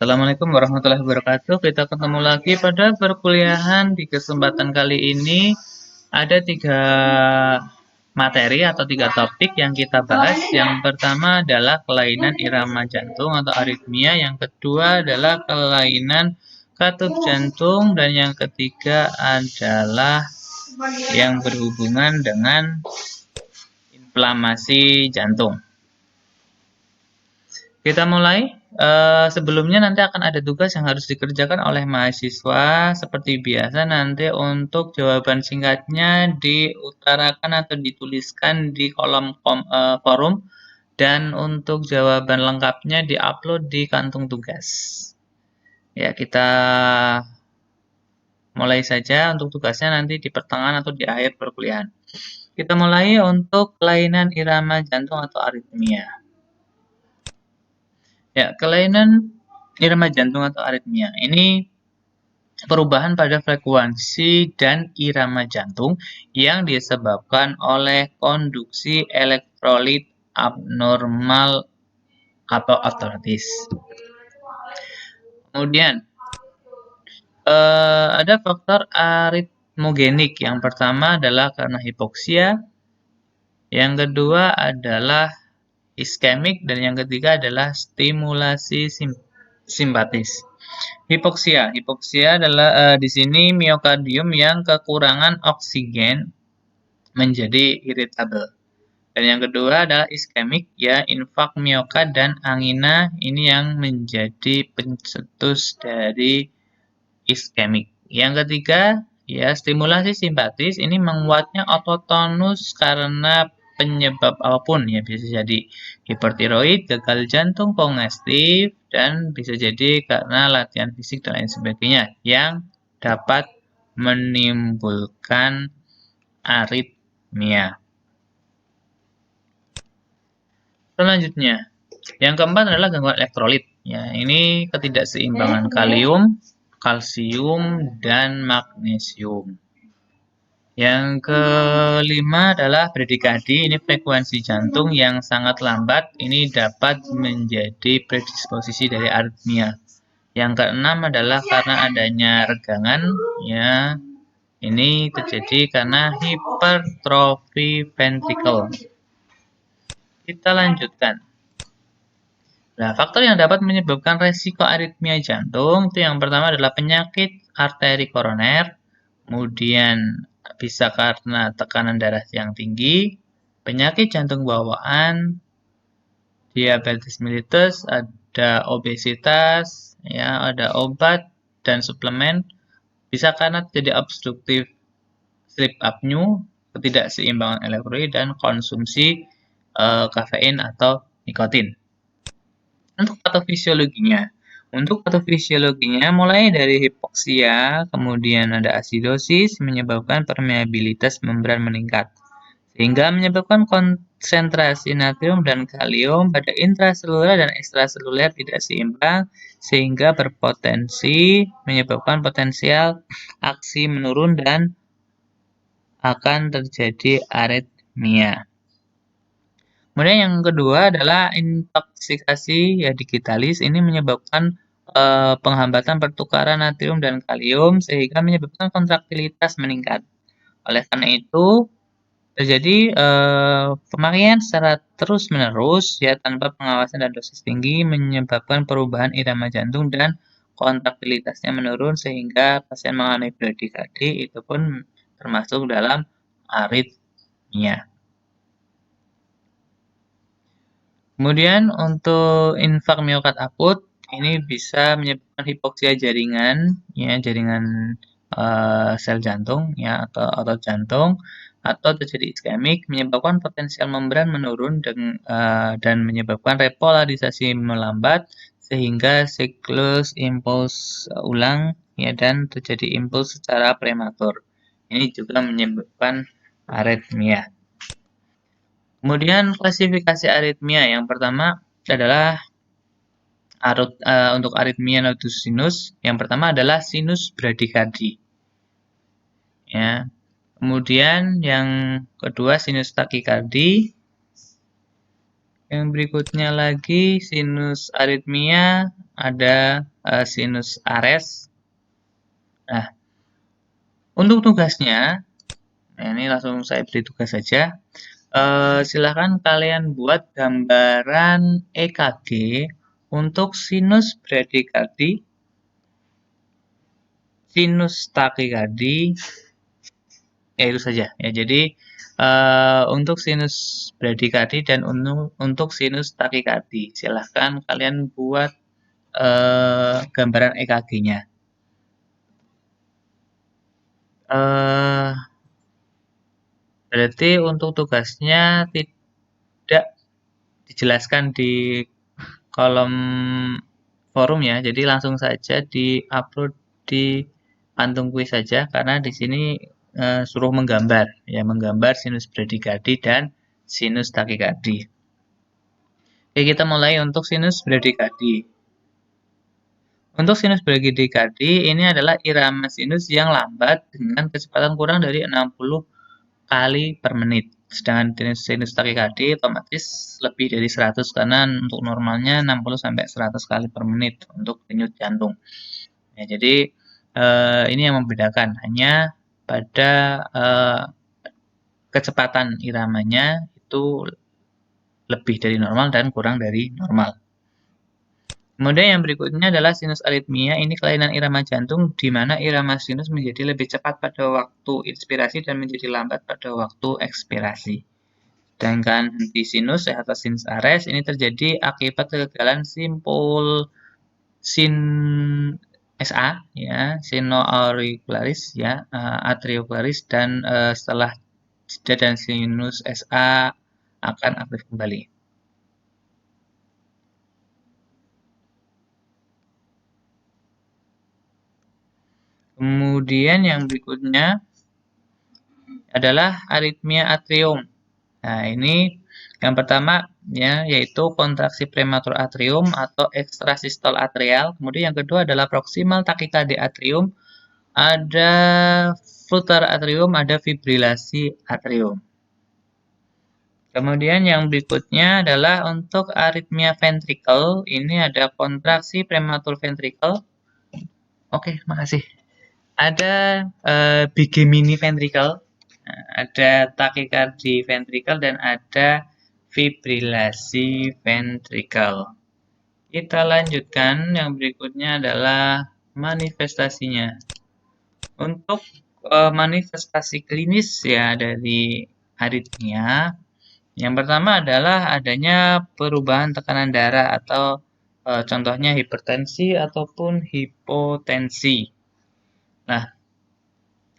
Assalamualaikum warahmatullahi wabarakatuh. Kita ketemu lagi pada perkuliahan. Di kesempatan kali ini ada 3 materi atau 3 topik yang kita bahas. Yang pertama adalah kelainan irama jantung atau aritmia. Yang kedua adalah kelainan katup jantung. Dan yang ketiga adalah yang berhubungan dengan inflamasi jantung. Kita mulai. Sebelumnya nanti akan ada tugas yang harus dikerjakan oleh mahasiswa. Seperti biasa nanti untuk jawaban singkatnya diutarakan atau dituliskan di kolom forum. Dan untuk jawaban lengkapnya diupload di kantung tugas. Ya, kita mulai saja. Untuk tugasnya nanti di pertengahan atau di akhir perkuliahan. Kita mulai untuk kelainan irama jantung atau aritmia. Ya, kelainan irama jantung atau aritmia ini perubahan pada frekuensi dan irama jantung yang disebabkan oleh konduksi elektrolit abnormal atau otomatis. Kemudian ada faktor aritmogenik. Yang pertama adalah karena hipoksia, yang kedua adalah iskemik, dan yang ketiga adalah stimulasi simpatis. Hipoksia adalah di sini miokardium yang kekurangan oksigen menjadi irritable. Dan yang kedua adalah iskemik, ya infak miokard dan angina, ini yang menjadi pencetus dari iskemik. Yang ketiga, ya stimulasi simpatis, ini menguatnya otot tonus karena penyebab apapun, ya bisa jadi hipertiroid, gagal jantung kongestif, dan bisa jadi karena latihan fisik dan lain sebagainya yang dapat menimbulkan aritmia. Selanjutnya, yang keempat adalah gangguan elektrolit. Ya, ini ketidakseimbangan kalium, kalsium, dan magnesium. Yang kelima adalah bradikadi, ini frekuensi jantung yang sangat lambat, ini dapat menjadi predisposisi dari aritmia. Yang keenam adalah karena adanya regangan, ya ini terjadi karena hipertrofi ventricle. Kita lanjutkan. Nah, faktor yang dapat menyebabkan resiko aritmia jantung itu yang pertama adalah penyakit arteri koroner, kemudian bisa karena tekanan darah yang tinggi, penyakit jantung bawaan, diabetes mellitus, ada obesitas, ya, ada obat dan suplemen, bisa karena terjadi obstruktif sleep apnea, ketidakseimbangan elektrolit, dan konsumsi kafein atau nikotin. Untuk patofisiologinya mulai dari hipoksia, kemudian ada asidosis menyebabkan permeabilitas membran meningkat, sehingga menyebabkan konsentrasi natrium dan kalium pada intraseluler dan ekstraseluler tidak seimbang, sehingga berpotensi menyebabkan potensial aksi menurun dan akan terjadi aritmia. Kemudian yang kedua adalah intoksikasi ya digitalis, ini menyebabkan penghambatan pertukaran natrium dan kalium sehingga menyebabkan kontraktilitas meningkat. Oleh karena itu terjadi pemakaian secara terus-menerus ya tanpa pengawasan dan dosis tinggi menyebabkan perubahan irama jantung dan kontraktilitasnya menurun sehingga pasien mengalami bradikadi, itu pun termasuk dalam aritmia. Kemudian untuk infak miokard akut ini bisa menyebabkan hipoksia jaringan, ya jaringan sel jantung, ya atau otot jantung, atau terjadi iskemik menyebabkan potensial membran menurun dan menyebabkan repolarisasi melambat sehingga siklus impuls ulang, ya dan terjadi impuls secara prematur. Ini juga menyebabkan aritmia. Kemudian klasifikasi aritmia yang pertama adalah untuk aritmia nodus sinus. Yang pertama adalah sinus bradikadi. Ya. Kemudian yang kedua sinus takikardi. Yang berikutnya lagi sinus aritmia ada sinus Ares. Nah, untuk tugasnya, nah ini langsung saya beri tugas saja. Silahkan kalian buat gambaran EKG untuk sinus bradikardi, sinus takikardi, ya itu saja. Ya, jadi untuk sinus bradikardi dan untuk sinus takikardi, silahkan kalian buat gambaran EKG-nya. Berarti untuk tugasnya tidak dijelaskan di kolom forum ya, jadi langsung saja di-upload di kantung kuis saja karena di sini suruh menggambar ya, menggambar sinus bradikardi dan sinus takikardi. Oke, kita mulai untuk sinus bradikardi. Untuk sinus bradikardi ini adalah irama sinus yang lambat dengan kecepatan kurang dari 60 kali per menit. Sedangkan sinus takikardi otomatis lebih dari 100 karena untuk normalnya 60 sampai 100 kali per menit untuk denyut jantung. Ya, jadi ini yang membedakan hanya pada kecepatan iramanya itu lebih dari normal dan kurang dari normal. Kemudian yang berikutnya adalah sinus aritmia. Ini kelainan irama jantung di mana irama sinus menjadi lebih cepat pada waktu inspirasi dan menjadi lambat pada waktu ekspirasi. Sedangkan henti sinus atau sinus Ares ini terjadi akibat kegagalan simpul sin SA ya, sinoauricularis ya, atriocularis dan setelah jeda dan sinus SA akan aktif kembali. Kemudian yang berikutnya adalah aritmia atrium. Nah, ini yang pertama ya, yaitu kontraksi prematur atrium atau ekstrasistol atrial. Kemudian yang kedua adalah proksimal takikardi atrium, ada flutter atrium, ada fibrilasi atrium. Kemudian yang berikutnya adalah untuk aritmia ventricle. Ini ada kontraksi prematur ventricle. Oke, makasih. Ada bigemini ventricle, ada takikardi ventricle, dan ada fibrilasi ventricle. Kita lanjutkan, yang berikutnya adalah manifestasinya. Untuk manifestasi klinis ya dari aritmia, yang pertama adalah adanya perubahan tekanan darah atau contohnya hipertensi ataupun hipotensi. Nah,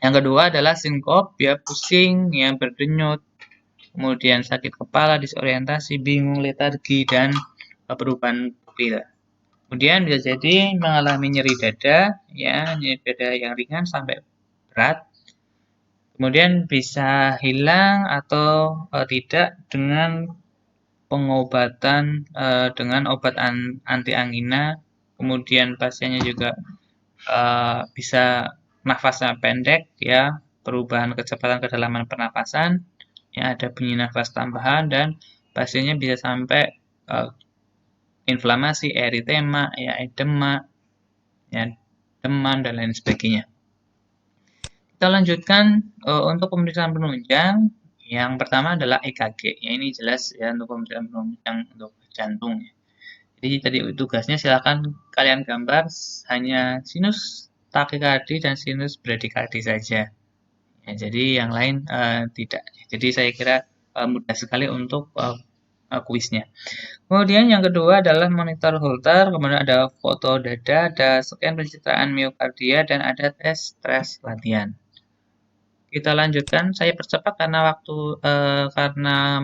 yang kedua adalah sinkop, ya pusing, yang berdenyut, kemudian sakit kepala, disorientasi, bingung, letargi, dan perubahan pupil. Kemudian bisa jadi mengalami nyeri dada, ya nyeri dada yang ringan sampai berat. Kemudian bisa hilang atau tidak dengan pengobatan dengan obat anti angina. Kemudian pasiennya juga bisa nafasnya pendek, ya perubahan kecepatan kedalaman pernapasan, ya ada bunyi nafas tambahan, dan pasiennya bisa sampai inflamasi, eritema, ya edema, ya demam, dan lain sebagainya. Kita lanjutkan untuk pemeriksaan penunjang. Yang pertama adalah EKG. Ya, ini jelas ya untuk pemeriksaan penunjang untuk jantung. Jadi tadi tugasnya silakan kalian gambar hanya sinus takikardi dan sinus bradikardi saja. Ya, jadi yang lain tidak. Jadi saya kira mudah sekali untuk kuisnya. Kemudian yang kedua adalah monitor Holter, kemudian ada foto dada, ada scan pencitraan miokardia, dan ada tes stres latihan. Kita lanjutkan, saya percepat karena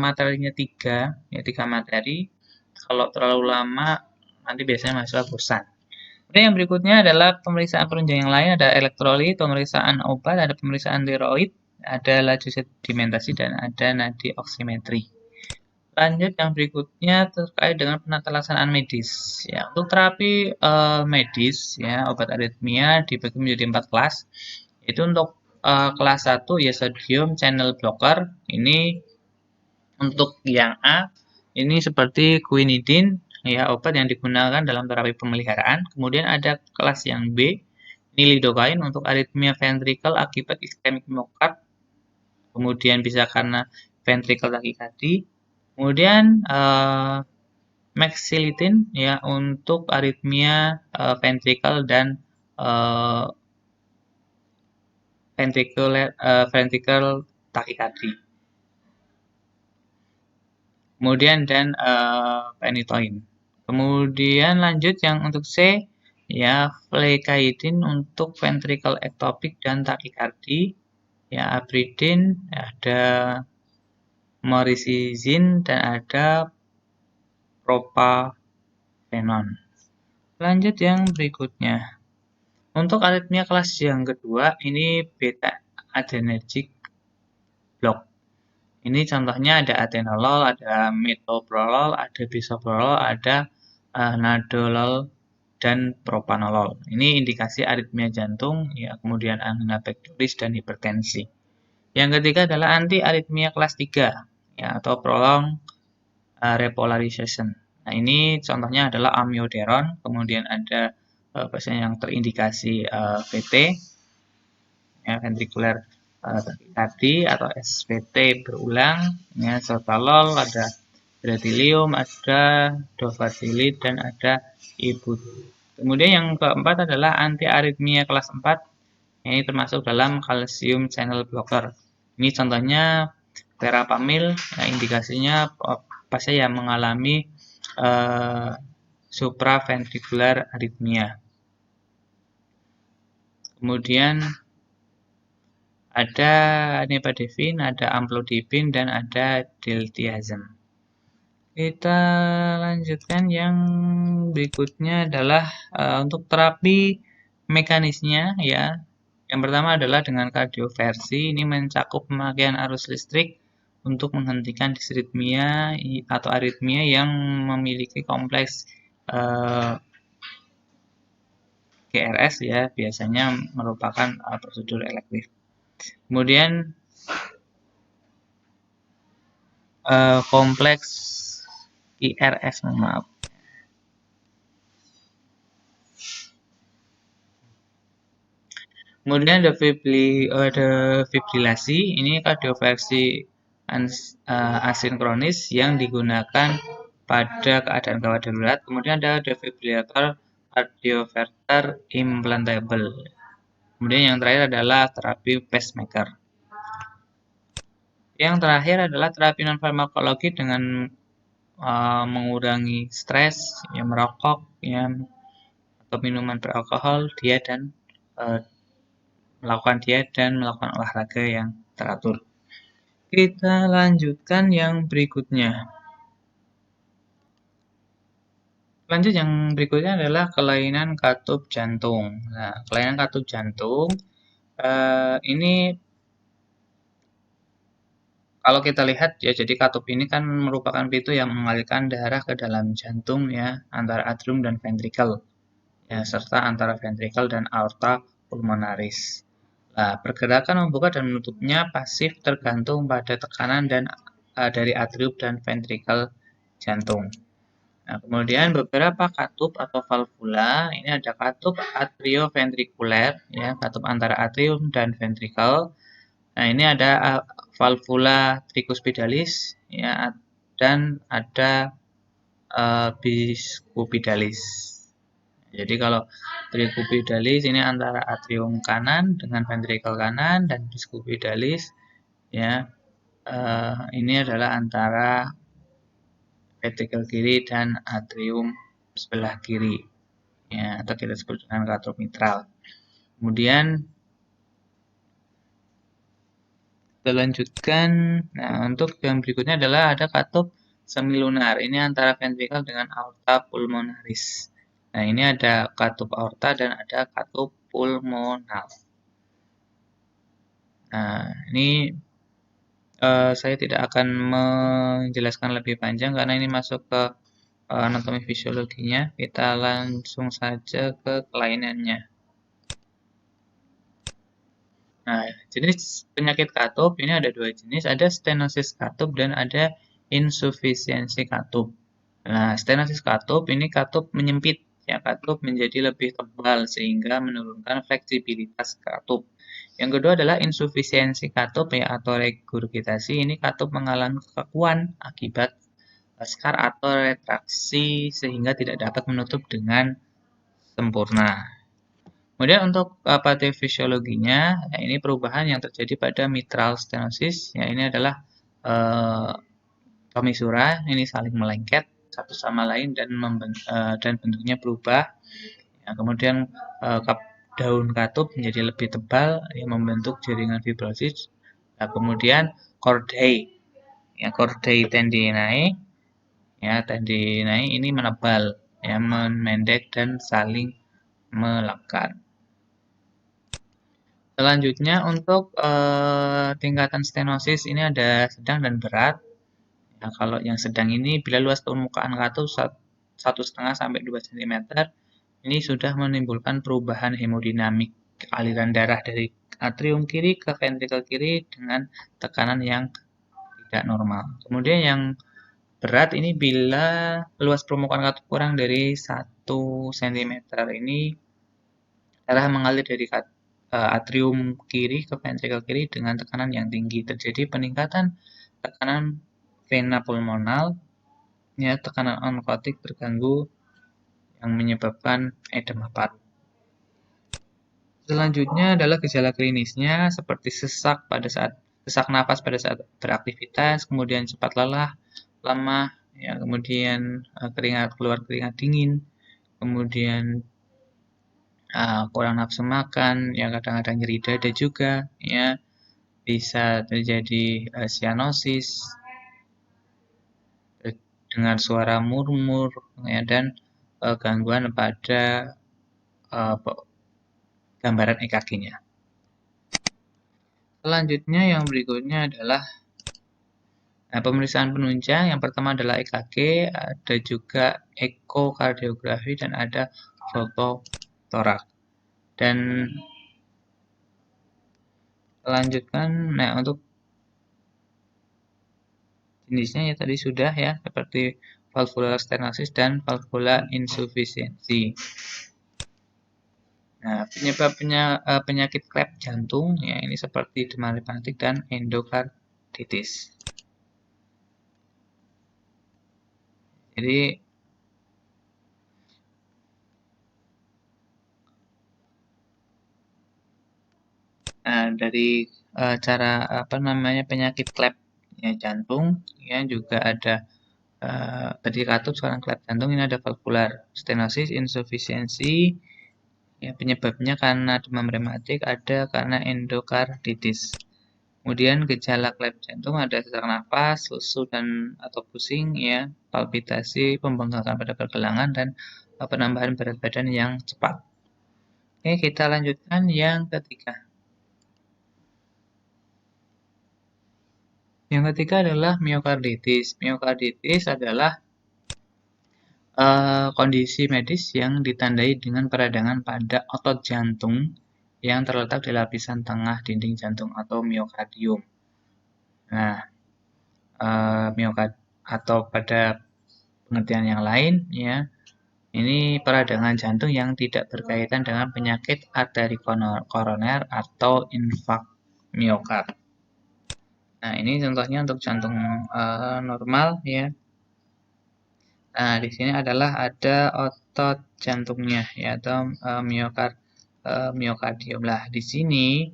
materinya tiga materi. Kalau terlalu lama nanti biasanya mahasiswa bosan. Kemudian yang berikutnya adalah pemeriksaan penunjang yang lain, ada elektrolit, pemeriksaan obat, ada pemeriksaan tiroid, ada laju sedimentasi, dan ada nadi oksimetri. Lanjut yang berikutnya terkait dengan penata laksanaan medis. Ya, untuk terapi medis, ya obat aritmia dibagi menjadi 4 kelas. Itu untuk kelas 1 ya sodium channel blocker. Ini untuk yang A ini seperti quinidin, ya, obat yang digunakan dalam terapi pemeliharaan. Kemudian ada kelas yang B, ini lidocaine untuk aritmia ventrikel akibat iskemik miokard. Kemudian bisa karena ventrikel tachycardia. Kemudian Maxilitine ya untuk aritmia ventrikel dan uh, ventrikel tachycardia. Kemudian dan phenytoin. Kemudian lanjut yang untuk C ya flecaidin untuk ventricle ectopic dan tachycardia. Ya abridin, ada morphine dan ada propafenon. Lanjut yang berikutnya. Untuk aritmia kelas yang kedua, ini beta adrenergic block. Ini contohnya ada atenolol, ada metoprolol, ada bisoprolol, ada nadolol, dan propanolol. Ini indikasi aritmia jantung, ya, kemudian angina pectoris dan hipertensi. Yang ketiga adalah anti aritmia kelas 3, ya, atau prolonged repolarization. Nah, ini contohnya adalah amiodaron, kemudian ada pasien yang terindikasi VT, ya, ventricular tachycardia atau SVT berulang, ya, sotalol, ada bertilium, ada dovatilid, dan ada ibut. Kemudian yang keempat adalah anti aritmia kelas 4, ini termasuk dalam calcium channel blocker. Ini contohnya verapamil, ya, indikasinya pasien yang mengalami supraventricular arrhythmia. Kemudian ada nifedipine, ada amlodipine, dan ada diltiazem. Kita lanjutkan yang berikutnya adalah untuk terapi mekanisnya, ya. Yang pertama adalah dengan kardioversi, ini mencakup pemakaian arus listrik untuk menghentikan disritmia atau aritmia yang memiliki kompleks GRS, ya, biasanya merupakan prosedur elektif. Kemudian kompleks IRS, maaf. Kemudian ada fibrilasi, ini kardioversi asinkronis yang digunakan pada keadaan gawat darurat. Kemudian ada defibrillator cardioverter implantable. Kemudian yang terakhir adalah terapi pacemaker. Yang terakhir adalah terapi non-farmakologi dengan mengurangi stres, ya, merokok, ya, atau minuman beralkohol, diet dan melakukan diet dan melakukan olahraga yang teratur. Kita lanjutkan yang berikutnya. Lanjut yang berikutnya adalah kelainan katup jantung. Nah, kelainan katup jantung ini kalau kita lihat, ya, jadi katup ini kan merupakan pintu yang mengalirkan darah ke dalam jantung, ya, antara atrium dan ventrikel, ya, serta antara ventrikel dan aorta pulmonaris. Nah, pergerakan membuka dan menutupnya pasif tergantung pada tekanan dan dari atrium dan ventrikel jantung. Nah, kemudian beberapa katup atau valvula, ini ada katup atrioventrikuler, ya, katup antara atrium dan ventrikel. Nah, ini ada valvula tricuspidalis, ya, dan ada biscupidalis. Jadi kalau tricuspidalis ini antara atrium kanan dengan ventrikel kanan, dan biscupidalis, ya, ini adalah antara ventrikel kiri dan atrium sebelah kiri, ya, atau kita sebut dengan katup mitral. Kemudian kita lanjutkan. Nah, untuk yang berikutnya adalah ada katup semilunar. Ini antara ventrikel dengan aorta pulmonaris. Nah, ini ada katup aorta dan ada katup pulmonal. Nah, ini saya tidak akan menjelaskan lebih panjang karena ini masuk ke anatomi fisiologinya. Kita langsung saja ke kelainannya. Nah, jenis penyakit katup ini ada dua jenis, ada stenosis katup dan ada insufisiensi katup. Nah, stenosis katup ini katup menyempit, ya katup menjadi lebih tebal sehingga menurunkan fleksibilitas katup. Yang kedua adalah insufisiensi katup ya atau regurgitasi. Ini katup mengalami kekakuan akibat skar atau retraksi sehingga tidak dapat menutup dengan sempurna. Kemudian untuk patofisiologinya, ya ini perubahan yang terjadi pada mitral stenosis, ya ini adalah eh, Tomisura ini saling melengket satu sama lain dan bentuknya berubah. Ya, kemudian daun katup menjadi lebih tebal yang membentuk jaringan fibrosis. Nah, kemudian chordae, ya chordae tendinae, ya tendinae ini menebal, ya memendek dan saling melekat. Selanjutnya untuk tingkatan stenosis ini ada sedang dan berat. Nah, kalau yang sedang ini bila luas permukaan katup 1,5 sampai 2 cm, ini sudah menimbulkan perubahan hemodinamik aliran darah dari atrium kiri ke ventrikel kiri dengan tekanan yang tidak normal. Kemudian yang berat ini bila luas permukaan katup kurang dari 1 cm ini darah mengalir dari atrium kiri ke ventrikel kiri dengan tekanan yang tinggi. Terjadi peningkatan tekanan vena pulmonal, ya tekanan onkotik terganggu yang menyebabkan edema paru. Selanjutnya adalah gejala klinisnya seperti sesak napas pada saat beraktivitas, kemudian cepat lelah, lemah, ya, kemudian keluar keringat dingin, kemudian kurang nafsu makan, ya kadang-kadang nyeri dada juga, ya bisa terjadi sianosis dengan suara murmur, ya dan gangguan pada gambaran EKG-nya. Selanjutnya yang berikutnya adalah pemeriksaan penunjang. Yang pertama adalah EKG, ada juga ekokardiografi dan ada foto torak. Dan lanjutkan, nah untuk jenisnya ya tadi sudah ya seperti valvular stenosis dan valvular insufisiensi. Nah, penyakit klep jantung ya ini seperti demam rematik dan endokarditis. Jadi dari cara apa namanya penyakit klep ya jantung ya juga ada tadi katup sekarang klep jantung ini ada valvular stenosis insufisiensi ya penyebabnya karena demam rematik ada karena endokarditis. Kemudian gejala klep jantung ada sesak napas, lesu dan atau pusing ya, palpitasi, pembengkakan pada pergelangan dan penambahan berat badan yang cepat. Oke, kita lanjutkan yang ketiga. Yang ketiga adalah miokarditis. Miokarditis adalah kondisi medis yang ditandai dengan peradangan pada otot jantung yang terletak di lapisan tengah dinding jantung atau miokardium. Nah, miokard atau pada pengertian yang lain ya, ini peradangan jantung yang tidak berkaitan dengan penyakit arteri koroner atau infak miokard. Nah, ini contohnya untuk jantung normal ya. Nah, di sini adalah ada otot jantungnya ya atau miokardium. Lah, di sini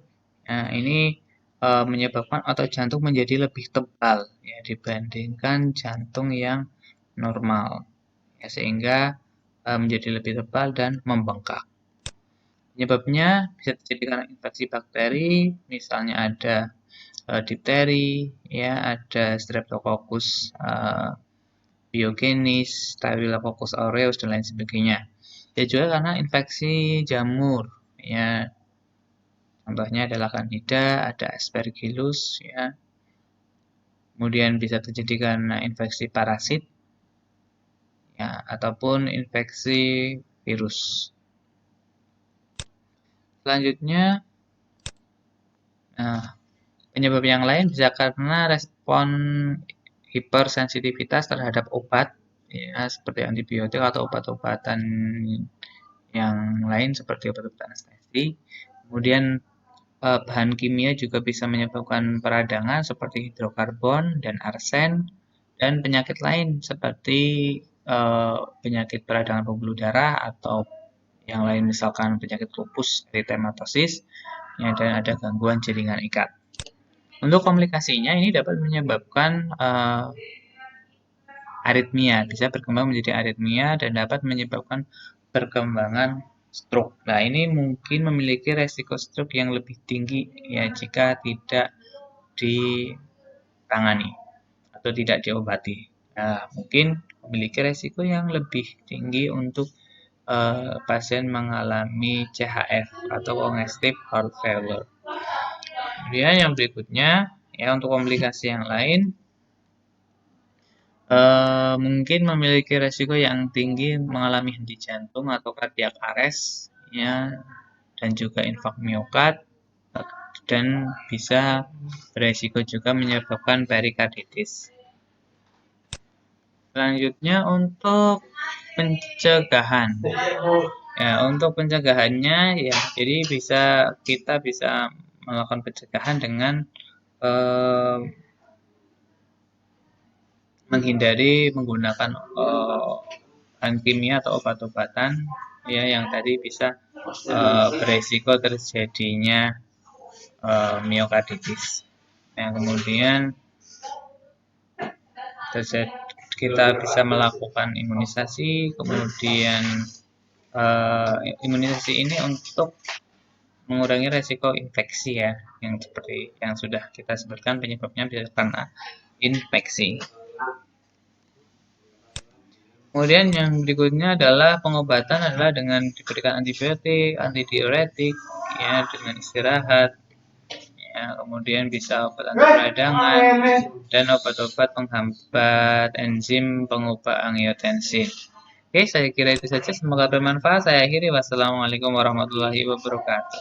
ini menyebabkan otot jantung menjadi lebih tebal ya dibandingkan jantung yang normal. Ya, sehingga menjadi lebih tebal dan membengkak. Penyebabnya bisa terjadi karena infeksi bakteri, misalnya ada difteri, ya ada Streptococcus biogenis, Staphylococcus aureus dan lain sebagainya. Ya juga karena infeksi jamur, ya contohnya adalah Candida, ada Aspergillus, ya. Kemudian bisa terjadi karena infeksi parasit, ya ataupun infeksi virus. Selanjutnya, nah, penyebab yang lain bisa karena respon hipersensitivitas terhadap obat ya seperti antibiotik atau obat-obatan yang lain seperti obat-obatan anestesi. Kemudian bahan kimia juga bisa menyebabkan peradangan seperti hidrokarbon dan arsen, dan penyakit lain seperti penyakit peradangan pembuluh darah atau yang lain misalkan penyakit lupus eritematosis, ya, dan ada gangguan jaringan ikat. Untuk komplikasinya ini dapat menyebabkan aritmia, bisa berkembang menjadi aritmia dan dapat menyebabkan perkembangan stroke. Nah, ini mungkin memiliki resiko stroke yang lebih tinggi ya jika tidak ditangani atau tidak diobati. Nah, mungkin memiliki resiko yang lebih tinggi untuk pasien mengalami CHF atau congestive heart failure. Kemudian yang berikutnya ya untuk komplikasi yang lain mungkin memiliki resiko yang tinggi mengalami henti jantung atau cardiac arrest ya dan juga infak miokard dan bisa beresiko juga menyebabkan perikarditis. Selanjutnya untuk pencegahan. Ya, untuk pencegahannya ya jadi kita bisa melakukan pencegahan dengan eh, menghindari menggunakan bahan kimia atau obat-obatan ya yang tadi bisa beresiko terjadinya miokarditis. Nah, kemudian kita bisa melakukan imunisasi, kemudian imunisasi ini untuk mengurangi resiko infeksi ya, yang seperti yang sudah kita sebutkan penyebabnya bisa karena infeksi. Kemudian yang berikutnya adalah pengobatan adalah dengan diberikan antibiotik, antidiuretik, ya dengan istirahat, ya kemudian bisa obat anti peradangan dan obat-obat penghambat enzim pengubah angiotensin. Oke, saya kira itu saja. Semoga bermanfaat. Saya akhiri. Wassalamualaikum warahmatullahi wabarakatuh.